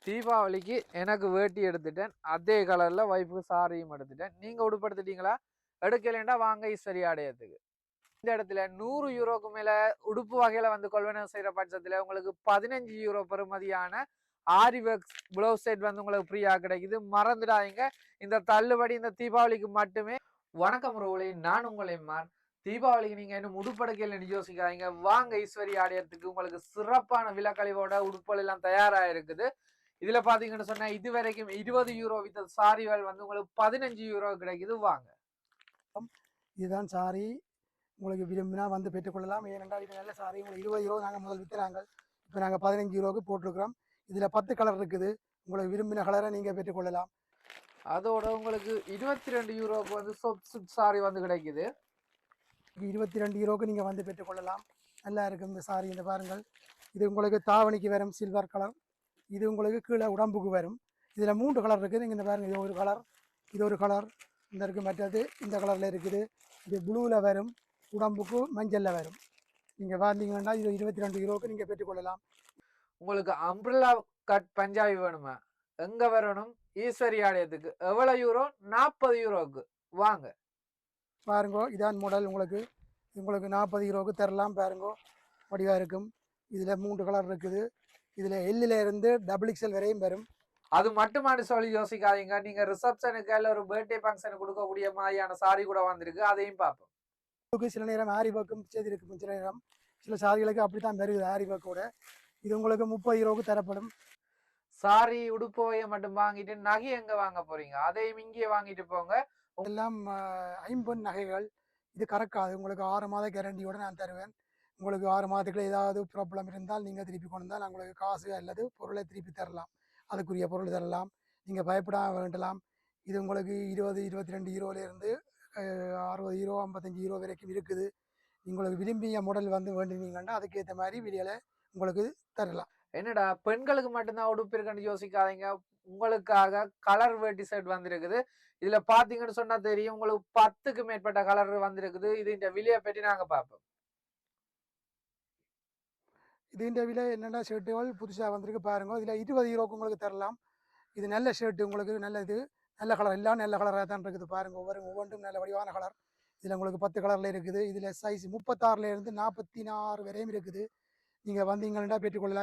தீபாவளிக்கு எனக்கு வேட்டி எடுத்துட்டேன். அதே கலர்ல வைஃபுக்கு சாரியும் எடுத்துட்டேன். நீங்க உடுப்படுத்திட்டீங்களா? எடுக்கலைண்டா வாங்க ஈஸ்வரி ஆலயத்துக்கு. இந்த இடத்துல 100 யூரோக்கு மேல உடுப்பு வகையில வந்து கொள்வனவு செய்யற பட்சத்துல உங்களுக்கு 15 யூரோ பெறுமதியான ஆரி ஒர்க்ஸ் பிளவுஸ் செட் வந்து உங்களுக்கு ஃப்ரீயா கிடைக்குது. மறந்துடாதீங்க, இந்த தள்ளுபடி இந்த தீபாவளிக்கு மட்டுமே. வணக்கம் ரோலி, நான் உங்களை மான். தீபாவளிக்கு நீங்க இன்னும் உடுப்படைக்கல யோசிக்காதீங்க, வாங்க ஈஸ்வரி ஆலயத்துக்கு. உங்களுக்கு சிறப்பான விலக்கழிவோட உடுப்புகள் எல்லாம் தயாரா இருக்குது. இதுல பாத்தீங்கன்னு சொன்னா இது வரைக்கும் 20 யூரோ வித்த சாரிகள் வந்து உங்களுக்கு 15 யூரோ கிடைக்குது. வாங்க, இதுதான் சாரி. உங்களுக்கு விரும்பினா வந்து பெற்றுக்கொள்ளலாம். ஏனென்றால் இது நல்ல சாரி. உங்களுக்கு 20 யூரோ நாங்கள் முதல் விற்றுறாங்க. இப்போ நாங்கள் 15 யூரோவுக்கு போட்டிருக்கிறோம். இதில் 10 கலர் இருக்குது. உங்களுக்கு விரும்பின கலரை நீங்கள் பெற்றுக்கொள்ளலாம். அதோட உங்களுக்கு 22 யூரோக்கு வந்து சாரி வந்து கிடைக்குது. 22 யூரோவுக்கு நீங்கள் வந்து பெற்றுக்கொள்ளலாம். நல்லா இருக்கும் இந்த சாரி. இந்த பாருங்கள், இது உங்களுக்கு தாவணிக்கு வரும் சில்வர் கலர். இது உங்களுக்கு கீழே உடம்புக்கு வரும். இதில் 3 கலர் இருக்குது. நீங்கள் இந்த பாருங்கள், இது ஒரு கலர், இது ஒரு கலர், இந்த இருக்குது. மற்றது இந்த கலரில் இருக்குது. இது ப்ளூவில் வரும், உடம்புக்கு மஞ்சளில் வரும். நீங்கள் பார்த்தீங்கன்னா இது 22 யூரோவுக்கு நீங்கள் பெற்றுக்கொள்ளலாம். உங்களுக்கு அம்ப்ரெல்லா கட் பஞ்சாபி வேணுமா? எங்க வரணும்? ஈஸ்வரி ஆலயத்துக்கு. எவ்வளவு யூரோ? 40 யூரோக்கு. வாங்க பாருங்கோ, இதான் மாடல். உங்களுக்கு 40 யூரோவுக்கு தரலாம். பாருங்கோ, வடிவாக இருக்கும். இதில் 3 கலர் இருக்குது. இதில் எல்லில் இருந்து XXL வரையும் வரும். அது மட்டுமானு சொல்லி யோசிக்காதீங்க, நீங்க ரிசப்ஷனுக்கு இல்லை ஒரு பர்த்டே ஃபங்க்ஷனுக்கு கொடுக்கக்கூடிய மாதிரியான சாரி கூட வந்திருக்கு. அதையும் பார்ப்போம். சில நேரம் ஆரி ஒர்க்கும் செய்திருக்கும். சில நேரம் சில சாரிகளுக்கு அப்படித்தான் வருது ஆரி ஒர்க்கோட. இது உங்களுக்கு 30 யூரோவுக்கு தரப்படும். சாரி உடுப்போவையை மட்டும் வாங்கிட்டு நகை எங்க வாங்க போறீங்க? அதையும் இங்கே வாங்கிட்டு போங்க. எல்லாம் 50 நகைகள். இது கறக்காது. உங்களுக்கு 6 மாத கேரண்டியோட நான் தருவேன். உங்களுக்கு 6 மாதத்துக்குள்ள ஏதாவது ப்ராப்ளம் இருந்தால் நீங்கள் திருப்பி கொண்டு வந்தால் உங்களுக்கு காசு அல்லது பொருளை திருப்பி தரலாம். அதுக்குரிய பொருள் தரலாம். நீங்கள் பயப்படாம வேண்டலாம். இது உங்களுக்கு 20 22 யூரோலேருந்து 60 யூரோ 55 யூரோ வரைக்கும் இருக்குது. உங்களுக்கு விரும்பிய மாடல் வந்து வேண்டினீங்கன்னா அதுக்கேற்ற மாதிரி வீடியோவில் உங்களுக்கு தரலாம். என்னடா பெண்களுக்கு மட்டும்தான் உடுப்பு இருக்குன்னு யோசிக்காதீங்க, உங்களுக்காக கலர் வேட்டி செட் வந்திருக்குது. இதுல பாத்தீங்கன்னு சொன்னா தெரியும், உங்களுக்கு 10க்கு மேற்பட்ட கலர் வந்திருக்குது. இது இந்த விலையை பற்றி நாங்க பார்ப்போம். இது இந்த விலை என்னென்ன ஷர்ட்டுகள் புதுசாக வந்திருக்கு பாருங்க. இதில் 20 யூரோக்கு உங்களுக்கு தரலாம். இது நல்ல ஷர்ட்டு, உங்களுக்கு நல்லது. நல்ல கலர், எல்லாம் நல்ல கலராக தான் இருக்குது. பாருங்கள், ஒவ்வொன்றும் நல்ல வடிவான கலர். இதில் உங்களுக்கு 10 கலரில் இருக்குது. இதில் சைஸ் 36லேருந்து 46 வரையும் இருக்குது. நீங்கள் வந்தீங்கன்னா பெற்றுக்கொள்ளலாம்.